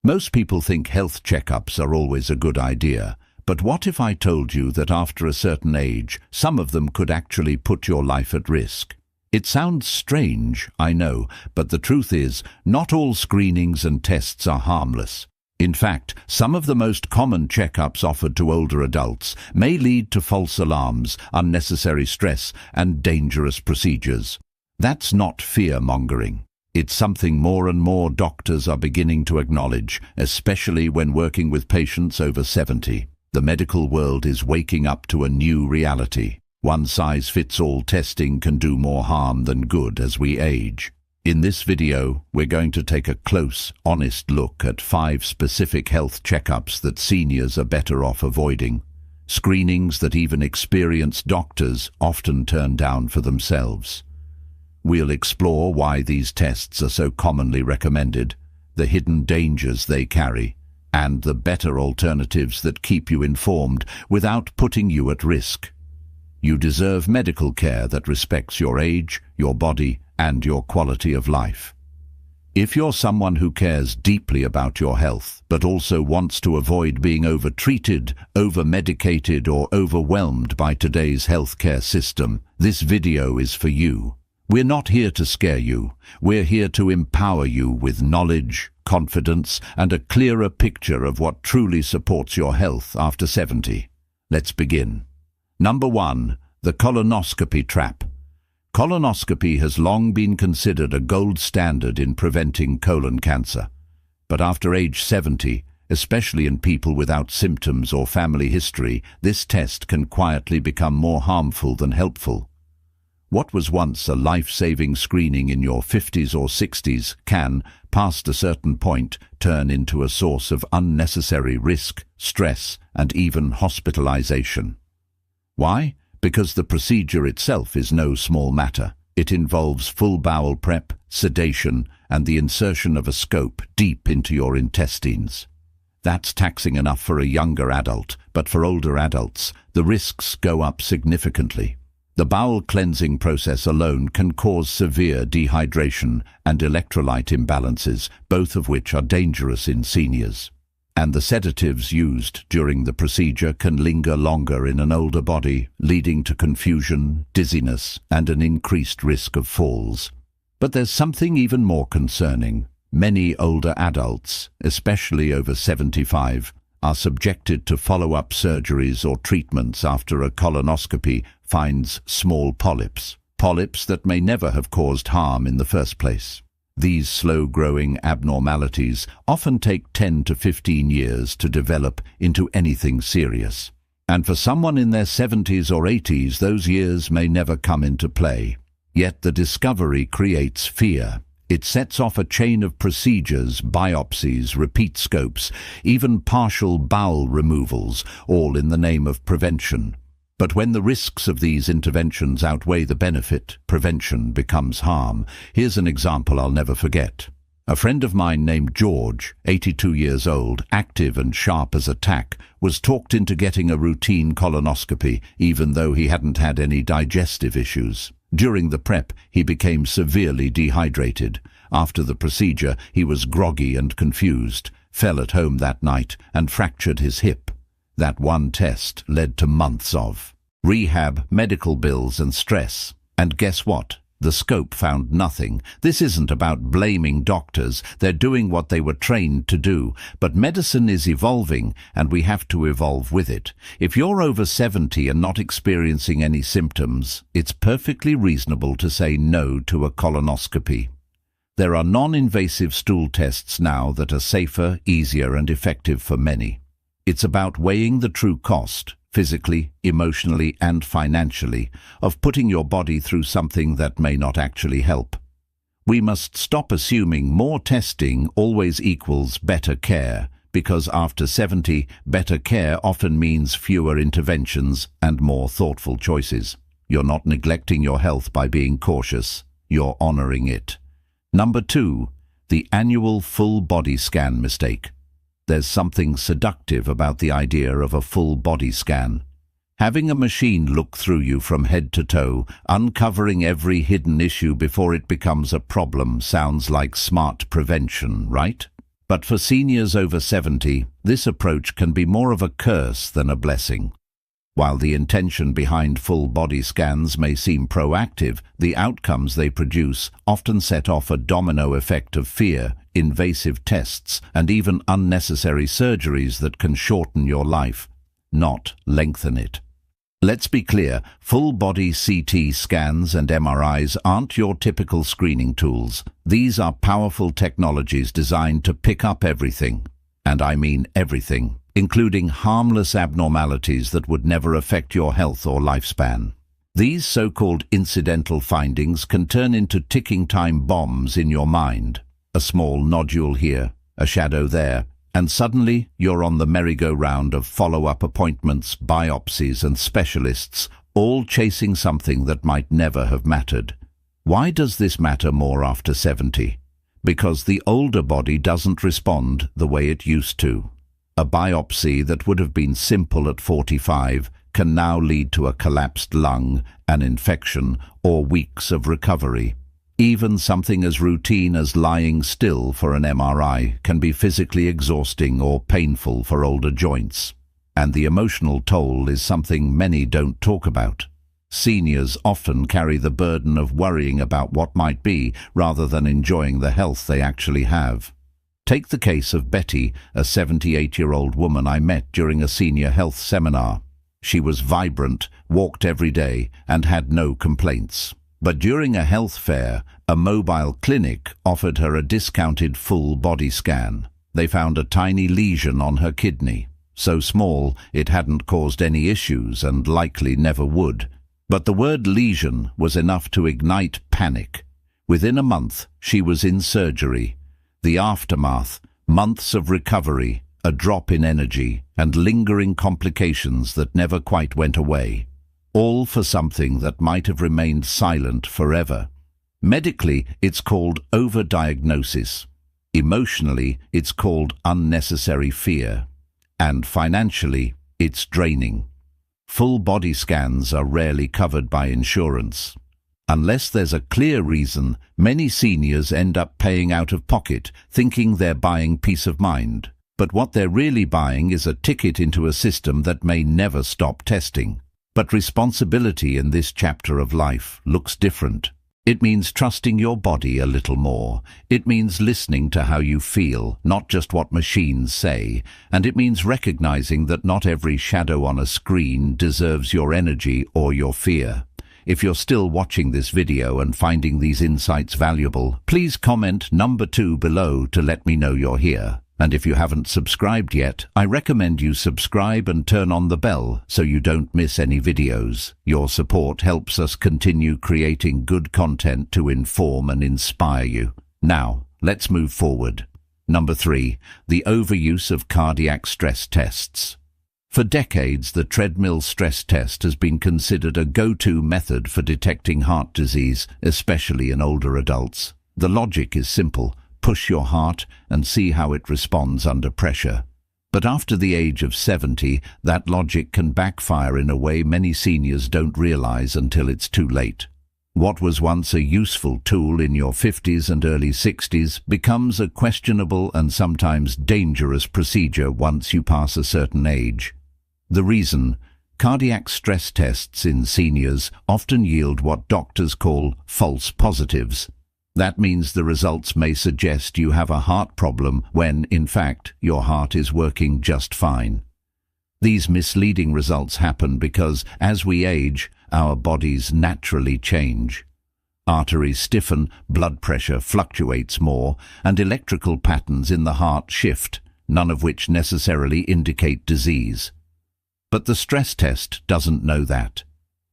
Most people think health checkups are always a good idea, but what if I told you that after a certain age, some of them could actually put your life at risk? It sounds strange, I know, but the truth is, not all screenings and tests are harmless. In fact, some of the most common checkups offered to older adults may lead to false alarms, unnecessary stress, and dangerous procedures. That's not fear-mongering. It's something more and more doctors are beginning to acknowledge, especially when working with patients over 70. The medical world is waking up to a new reality. One-size-fits-all testing can do more harm than good as we age. In this video, we're going to take a close, honest look at 5 specific health checkups that seniors are better off avoiding. Screenings that even experienced doctors often turn down for themselves. We'll explore why these tests are so commonly recommended, the hidden dangers they carry, and the better alternatives that keep you informed without putting you at risk. You deserve medical care that respects your age, your body, and your quality of life. If you're someone who cares deeply about your health, but also wants to avoid being over-treated, over-medicated, or overwhelmed by today's healthcare system, this video is for you. We're not here to scare you. We're here to empower you with knowledge, confidence, and a clearer picture of what truly supports your health after 70. Let's begin. Number 1. The colonoscopy trap. Colonoscopy has long been considered a gold standard in preventing colon cancer. But after age 70, especially in people without symptoms or family history, this test can quietly become more harmful than helpful. What was once a life-saving screening in your 50s or 60s can, past a certain point, turn into a source of unnecessary risk, stress, and even hospitalization. Why? Because the procedure itself is no small matter. It involves full bowel prep, sedation, and the insertion of a scope deep into your intestines. That's taxing enough for a younger adult, but for older adults, the risks go up significantly. The bowel cleansing process alone can cause severe dehydration and electrolyte imbalances, both of which are dangerous in seniors. And the sedatives used during the procedure can linger longer in an older body, leading to confusion, dizziness, and an increased risk of falls. But there's something even more concerning. Many older adults, especially over 75, are subjected to follow-up surgeries or treatments after a colonoscopy finds small polyps that may never have caused harm in the first place. These slow-growing abnormalities often take 10 to 15 years to develop into anything serious. And for someone in their 70s or 80s, those years may never come into play. Yet the discovery creates fear. It sets off a chain of procedures, biopsies, repeat scopes, even partial bowel removals, all in the name of prevention. But when the risks of these interventions outweigh the benefit, prevention becomes harm. Here's an example I'll never forget. A friend of mine named George, 82 years old, active and sharp as a tack, was talked into getting a routine colonoscopy, even though he hadn't had any digestive issues. During the prep, he became severely dehydrated. After the procedure, he was groggy and confused, fell at home that night, and fractured his hip. That one test led to months of rehab, medical bills, and stress. And guess what? The scope found nothing. This isn't about blaming doctors. They're doing what they were trained to do. But medicine is evolving, and we have to evolve with it. If you're over 70 and not experiencing any symptoms, it's perfectly reasonable to say no to a colonoscopy. There are non-invasive stool tests now that are safer, easier, and effective for many. It's about weighing the true cost, physically, emotionally, and financially, of putting your body through something that may not actually help. We must stop assuming more testing always equals better care, because after 70, better care often means fewer interventions and more thoughtful choices. You're not neglecting your health by being cautious. You're honoring it. Number 2, the annual full body scan mistake. There's something seductive about the idea of a full body scan. Having a machine look through you from head to toe, uncovering every hidden issue before it becomes a problem, sounds like smart prevention, right? But for seniors over 70, this approach can be more of a curse than a blessing. While the intention behind full body scans may seem proactive, the outcomes they produce often set off a domino effect of fear, invasive tests, and even unnecessary surgeries that can shorten your life, not lengthen it. Let's be clear, full-body CT scans and MRIs aren't your typical screening tools. These are powerful technologies designed to pick up everything, and I mean everything, including harmless abnormalities that would never affect your health or lifespan. These so-called incidental findings can turn into ticking time bombs in your mind. A small nodule here, a shadow there, and suddenly you're on the merry-go-round of follow-up appointments, biopsies and specialists, all chasing something that might never have mattered. Why does this matter more after 70? Because the older body doesn't respond the way it used to. A biopsy that would have been simple at 45 can now lead to a collapsed lung, an infection, or weeks of recovery. Even something as routine as lying still for an MRI can be physically exhausting or painful for older joints. And the emotional toll is something many don't talk about. Seniors often carry the burden of worrying about what might be rather than enjoying the health they actually have. Take the case of Betty, a 78-year-old woman I met during a senior health seminar. She was vibrant, walked every day, and had no complaints. But during a health fair, a mobile clinic offered her a discounted full body scan. They found a tiny lesion on her kidney, so small it hadn't caused any issues and likely never would. But the word lesion was enough to ignite panic. Within a month, she was in surgery. The aftermath, months of recovery, a drop in energy, and lingering complications that never quite went away. All for something that might have remained silent forever. Medically, it's called overdiagnosis. Emotionally, it's called unnecessary fear. And financially, it's draining. Full body scans are rarely covered by insurance. Unless there's a clear reason, many seniors end up paying out of pocket, thinking they're buying peace of mind. But what they're really buying is a ticket into a system that may never stop testing. But responsibility in this chapter of life looks different. It means trusting your body a little more. It means listening to how you feel, not just what machines say. And it means recognizing that not every shadow on a screen deserves your energy or your fear. If you're still watching this video and finding these insights valuable, please comment number 2 below to let me know you're here. And if you haven't subscribed yet, I recommend you subscribe and turn on the bell so you don't miss any videos. Your support helps us continue creating good content to inform and inspire you. Now, let's move forward. Number 3, the overuse of cardiac stress tests. For decades, the treadmill stress test has been considered a go-to method for detecting heart disease, especially in older adults. The logic is simple. Push your heart and see how it responds under pressure. But after the age of 70, that logic can backfire in a way many seniors don't realize until it's too late. What was once a useful tool in your 50s and early 60s becomes a questionable and sometimes dangerous procedure once you pass a certain age. The reason? Cardiac stress tests in seniors often yield what doctors call false positives. That means the results may suggest you have a heart problem when, in fact, your heart is working just fine. These misleading results happen because, as we age, our bodies naturally change. Arteries stiffen, blood pressure fluctuates more, and electrical patterns in the heart shift, none of which necessarily indicate disease. But the stress test doesn't know that.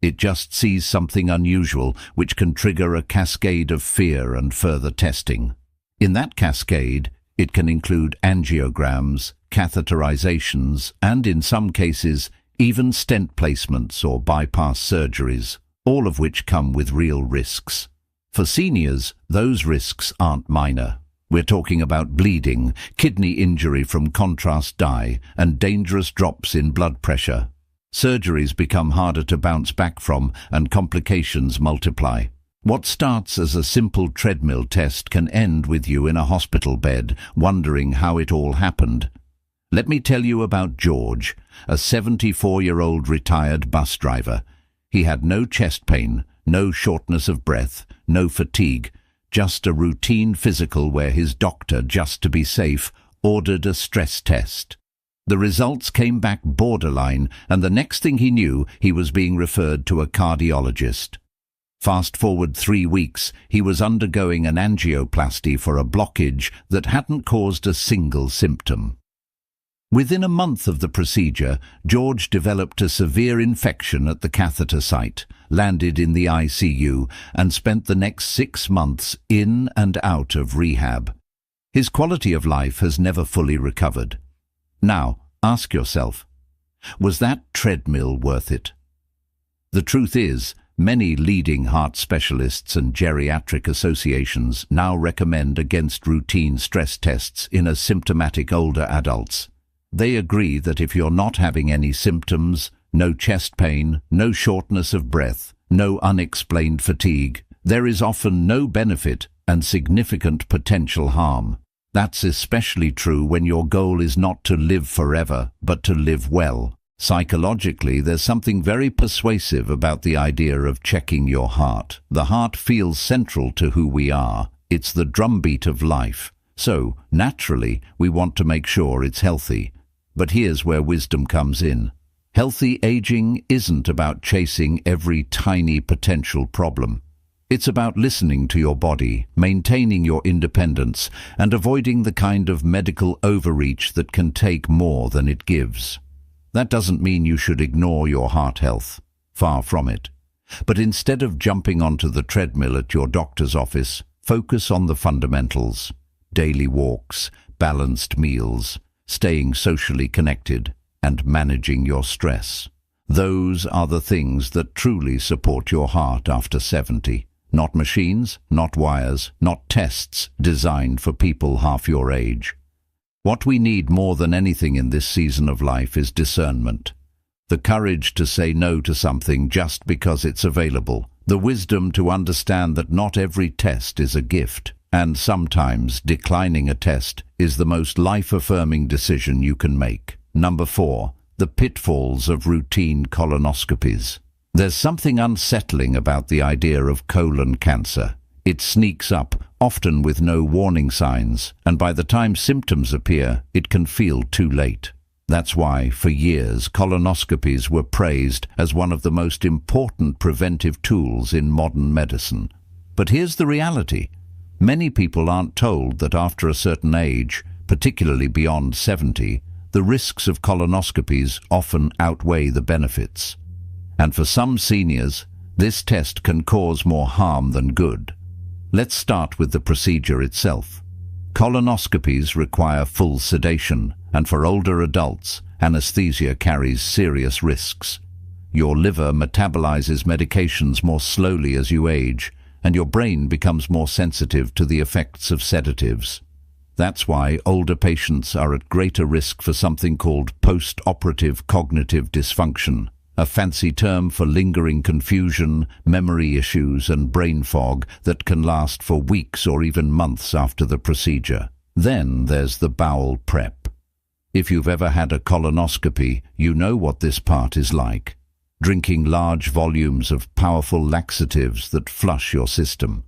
It just sees something unusual, which can trigger a cascade of fear and further testing. In that cascade, it can include angiograms, catheterizations, and in some cases, even stent placements or bypass surgeries, all of which come with real risks. For seniors, those risks aren't minor. We're talking about bleeding, kidney injury from contrast dye, and dangerous drops in blood pressure. Surgeries become harder to bounce back from, and complications multiply. What starts as a simple treadmill test can end with you in a hospital bed, wondering how it all happened. Let me tell you about George, a 74-year-old retired bus driver. He had no chest pain, no shortness of breath, no fatigue, just a routine physical where his doctor, just to be safe, ordered a stress test. The results came back borderline, and the next thing he knew, he was being referred to a cardiologist. Fast forward 3 weeks, he was undergoing an angioplasty for a blockage that hadn't caused a single symptom. Within a month of the procedure, George developed a severe infection at the catheter site, landed in the ICU, and spent the next 6 months in and out of rehab. His quality of life has never fully recovered. Now, ask yourself, was that treadmill worth it? The truth is, many leading heart specialists and geriatric associations now recommend against routine stress tests in asymptomatic older adults. They agree that if you're not having any symptoms, no chest pain, no shortness of breath, no unexplained fatigue, there is often no benefit and significant potential harm. That's especially true when your goal is not to live forever, but to live well. Psychologically, there's something very persuasive about the idea of checking your heart. The heart feels central to who we are. It's the drumbeat of life. So, naturally, we want to make sure it's healthy. But here's where wisdom comes in. Healthy aging isn't about chasing every tiny potential problem. It's about listening to your body, maintaining your independence, and avoiding the kind of medical overreach that can take more than it gives. That doesn't mean you should ignore your heart health. Far from it. But instead of jumping onto the treadmill at your doctor's office, focus on the fundamentals. Daily walks, balanced meals, staying socially connected, and managing your stress. Those are the things that truly support your heart after 70. Not machines, not wires, not tests designed for people half your age. What we need more than anything in this season of life is discernment. The courage to say no to something just because it's available. The wisdom to understand that not every test is a gift. And sometimes declining a test is the most life-affirming decision you can make. Number 4. The pitfalls of routine colonoscopies. There's something unsettling about the idea of colon cancer. It sneaks up, often with no warning signs, and by the time symptoms appear, it can feel too late. That's why, for years, colonoscopies were praised as one of the most important preventive tools in modern medicine. But here's the reality. Many people aren't told that after a certain age, particularly beyond 70, the risks of colonoscopies often outweigh the benefits. And for some seniors, this test can cause more harm than good. Let's start with the procedure itself. Colonoscopies require full sedation, and for older adults, anesthesia carries serious risks. Your liver metabolizes medications more slowly as you age, and your brain becomes more sensitive to the effects of sedatives. That's why older patients are at greater risk for something called post-operative cognitive dysfunction, a fancy term for lingering confusion, memory issues, and brain fog that can last for weeks or even months after the procedure. Then there's the bowel prep. If you've ever had a colonoscopy, you know what this part is like. Drinking large volumes of powerful laxatives that flush your system.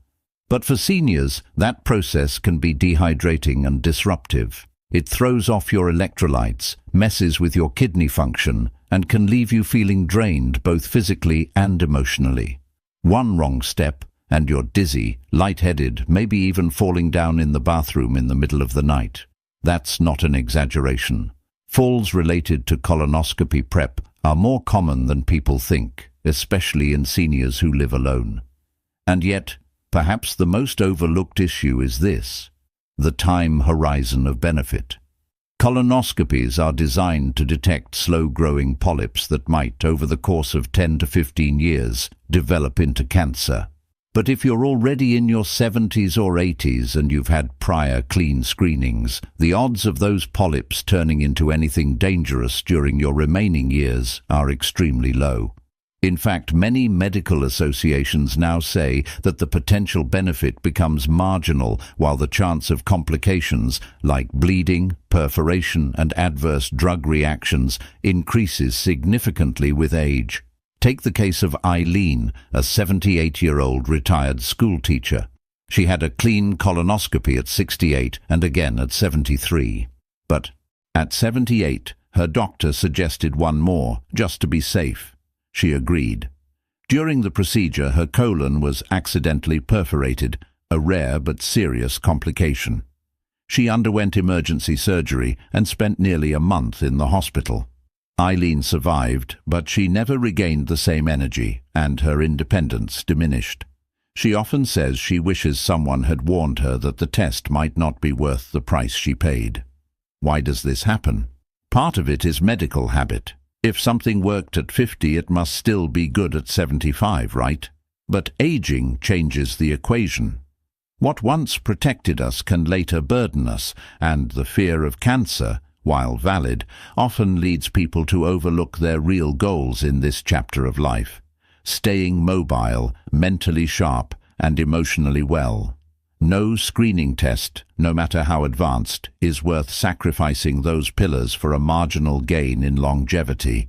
But for seniors, that process can be dehydrating and disruptive. It throws off your electrolytes, messes with your kidney function, and can leave you feeling drained both physically and emotionally. One wrong step, and you're dizzy, lightheaded, maybe even falling down in the bathroom in the middle of the night. That's not an exaggeration. Falls related to colonoscopy prep are more common than people think, especially in seniors who live alone. And yet, perhaps the most overlooked issue is this: the time horizon of benefit. Colonoscopies are designed to detect slow-growing polyps that might, over the course of 10 to 15 years, develop into cancer. But if you're already in your 70s or 80s and you've had prior clean screenings, the odds of those polyps turning into anything dangerous during your remaining years are extremely low. In fact, many medical associations now say that the potential benefit becomes marginal, while the chance of complications like bleeding, perforation, and adverse drug reactions increases significantly with age. Take the case of Eileen, a 78-year-old retired schoolteacher. She had a clean colonoscopy at 68 and again at 73. But at 78, her doctor suggested one more, just to be safe. She agreed. During the procedure, her colon was accidentally perforated, a rare but serious complication. She underwent emergency surgery and spent nearly a month in the hospital. Eileen survived, but she never regained the same energy, and her independence diminished. She often says she wishes someone had warned her that the test might not be worth the price she paid. Why does this happen? Part of it is medical habit. If something worked at 50, it must still be good at 75, right? But aging changes the equation. What once protected us can later burden us, and the fear of cancer, while valid, often leads people to overlook their real goals in this chapter of life: staying mobile, mentally sharp, and emotionally well. No screening test, no matter how advanced, is worth sacrificing those pillars for a marginal gain in longevity.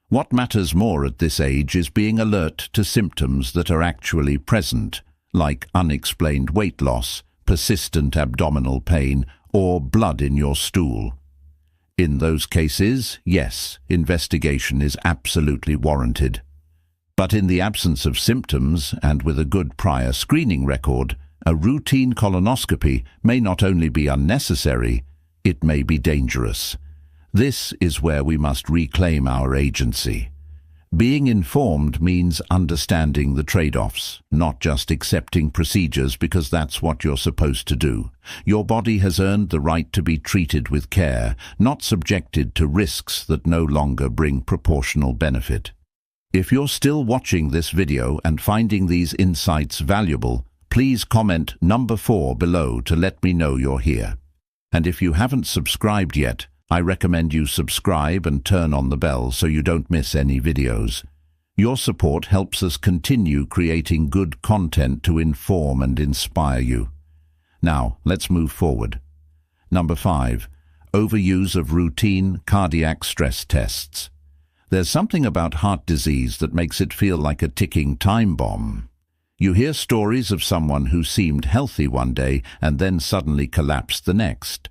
What matters more at this age is being alert to symptoms that are actually present, like unexplained weight loss, persistent abdominal pain, or blood in your stool. In those cases, yes, investigation is absolutely warranted. But in the absence of symptoms, and with a good prior screening record, a routine colonoscopy may not only be unnecessary, it may be dangerous. This is where we must reclaim our agency. Being informed means understanding the trade-offs, not just accepting procedures because that's what you're supposed to do. Your body has earned the right to be treated with care, not subjected to risks that no longer bring proportional benefit. If you're still watching this video and finding these insights valuable, please comment number 4 below to let me know you're here. And if you haven't subscribed yet, I recommend you subscribe and turn on the bell so you don't miss any videos. Your support helps us continue creating good content to inform and inspire you. Now, let's move forward. Number 5. Overuse of routine cardiac stress tests. There's something about heart disease that makes it feel like a ticking time bomb. You hear stories of someone who seemed healthy one day and then suddenly collapsed the next.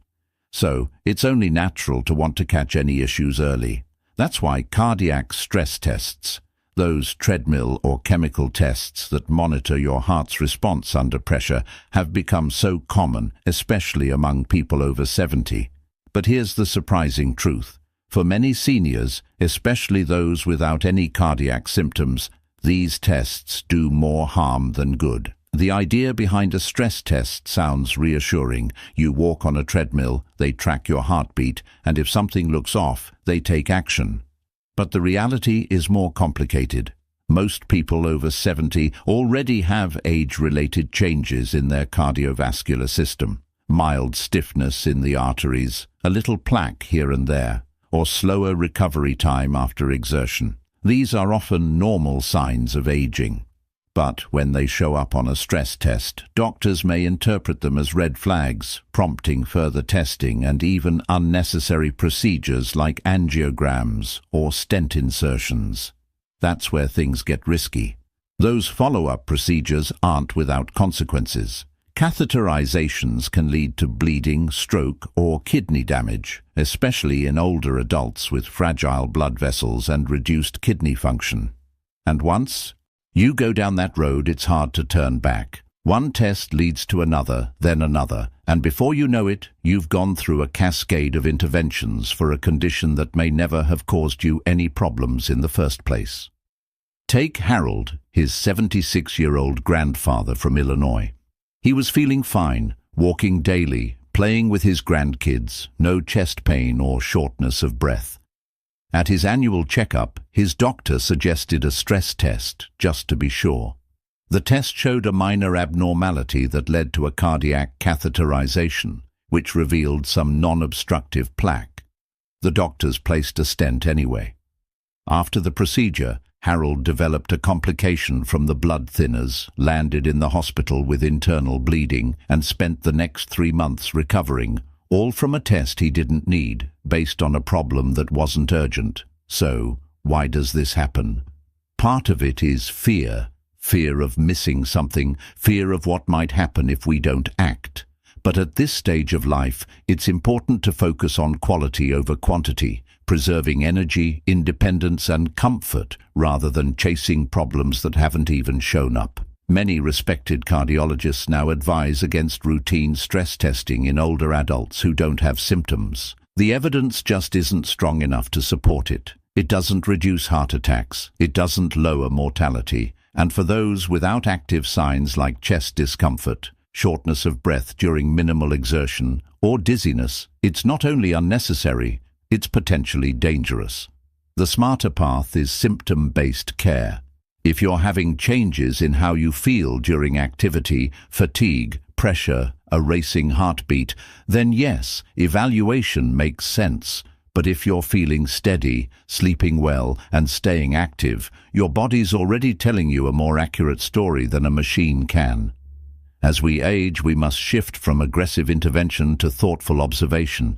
So, it's only natural to want to catch any issues early. That's why cardiac stress tests, those treadmill or chemical tests that monitor your heart's response under pressure, have become so common, especially among people over 70. But here's the surprising truth. For many seniors, especially those without any cardiac symptoms, these tests do more harm than good. The idea behind a stress test sounds reassuring. You walk on a treadmill, they track your heartbeat, and if something looks off, they take action. But the reality is more complicated. Most people over 70 already have age-related changes in their cardiovascular system. Mild stiffness in the arteries, a little plaque here and there, or slower recovery time after exertion. These are often normal signs of aging. But when they show up on a stress test, doctors may interpret them as red flags, prompting further testing and even unnecessary procedures like angiograms or stent insertions. That's where things get risky. Those follow-up procedures aren't without consequences. Catheterizations can lead to bleeding, stroke, or kidney damage, especially in older adults with fragile blood vessels and reduced kidney function. And once you go down that road, it's hard to turn back. One test leads to another, then another, and before you know it, you've gone through a cascade of interventions for a condition that may never have caused you any problems in the first place. Take Harold, his 76-year-old grandfather from Illinois. He was feeling fine, walking daily, playing with his grandkids, no chest pain or shortness of breath. At his annual checkup, his doctor suggested a stress test, just to be sure. The test showed a minor abnormality that led to a cardiac catheterization, which revealed some non-obstructive plaque. The doctors placed a stent anyway. After the procedure, Harold developed a complication from the blood thinners, landed in the hospital with internal bleeding, and spent the next 3 months recovering, all from a test he didn't need, based on a problem that wasn't urgent. So, why does this happen? Part of it is fear. Fear of missing something, fear of what might happen if we don't act. But at this stage of life, it's important to focus on quality over quantity, preserving energy, independence and comfort rather than chasing problems that haven't even shown up. Many respected cardiologists now advise against routine stress testing in older adults who don't have symptoms. The evidence just isn't strong enough to support it. It doesn't reduce heart attacks, it doesn't lower mortality, and for those without active signs like chest discomfort, shortness of breath during minimal exertion, or dizziness, it's not only unnecessary, it's potentially dangerous. The smarter path is symptom-based care. If you're having changes in how you feel during activity, fatigue, pressure, a racing heartbeat, then yes, evaluation makes sense. But if you're feeling steady, sleeping well, and staying active, your body's already telling you a more accurate story than a machine can. As we age, we must shift from aggressive intervention to thoughtful observation.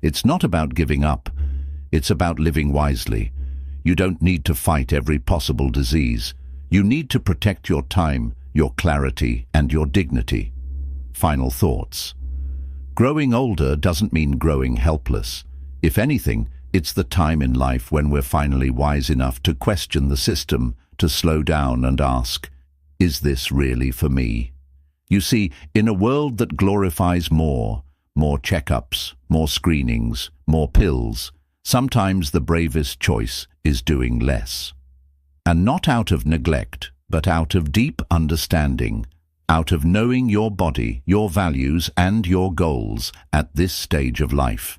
It's not about giving up, it's about living wisely. You don't need to fight every possible disease. You need to protect your time, your clarity, and your dignity. Final thoughts. Growing older doesn't mean growing helpless. If anything, it's the time in life when we're finally wise enough to question the system, to slow down and ask, is this really for me? You see, in a world that glorifies more checkups, more screenings, more pills, sometimes the bravest choice is doing less. And not out of neglect, but out of deep understanding, out of knowing your body, your values, and your goals at this stage of life.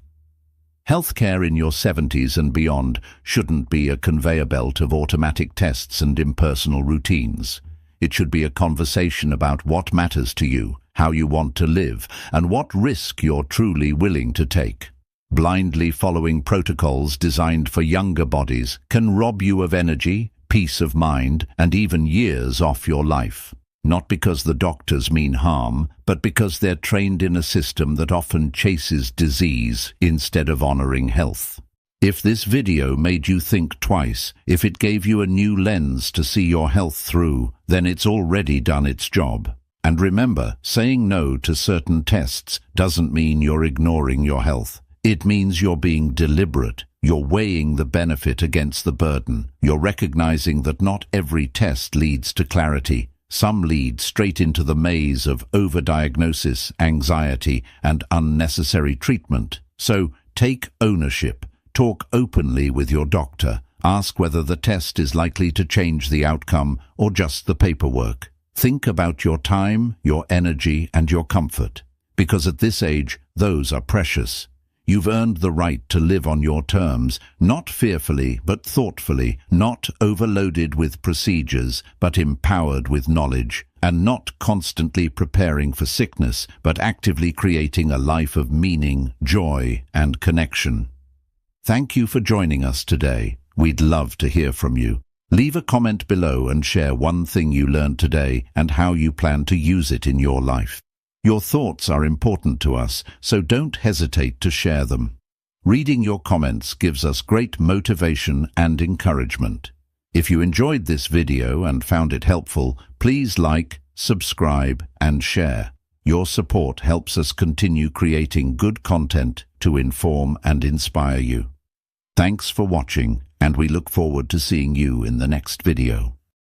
Healthcare in your 70s and beyond shouldn't be a conveyor belt of automatic tests and impersonal routines. It should be a conversation about what matters to you, how you want to live, and what risk you're truly willing to take. Blindly following protocols designed for younger bodies can rob you of energy, peace of mind, and even years off your life. Not because the doctors mean harm, but because they're trained in a system that often chases disease instead of honoring health. If this video made you think twice, if it gave you a new lens to see your health through, then it's already done its job. And remember, saying no to certain tests doesn't mean you're ignoring your health. It means you're being deliberate. You're weighing the benefit against the burden. You're recognizing that not every test leads to clarity. Some lead straight into the maze of overdiagnosis, anxiety, and unnecessary treatment. So take ownership. Talk openly with your doctor. Ask whether the test is likely to change the outcome or just the paperwork. Think about your time, your energy, and your comfort. Because at this age, those are precious. You've earned the right to live on your terms, not fearfully but thoughtfully, not overloaded with procedures but empowered with knowledge, and not constantly preparing for sickness but actively creating a life of meaning, joy, and connection. Thank you for joining us today. We'd love to hear from you. Leave a comment below and share one thing you learned today and how you plan to use it in your life. Your thoughts are important to us, so don't hesitate to share them. Reading your comments gives us great motivation and encouragement. If you enjoyed this video and found it helpful, please like, subscribe, and share. Your support helps us continue creating good content to inform and inspire you. Thanks for watching, and we look forward to seeing you in the next video.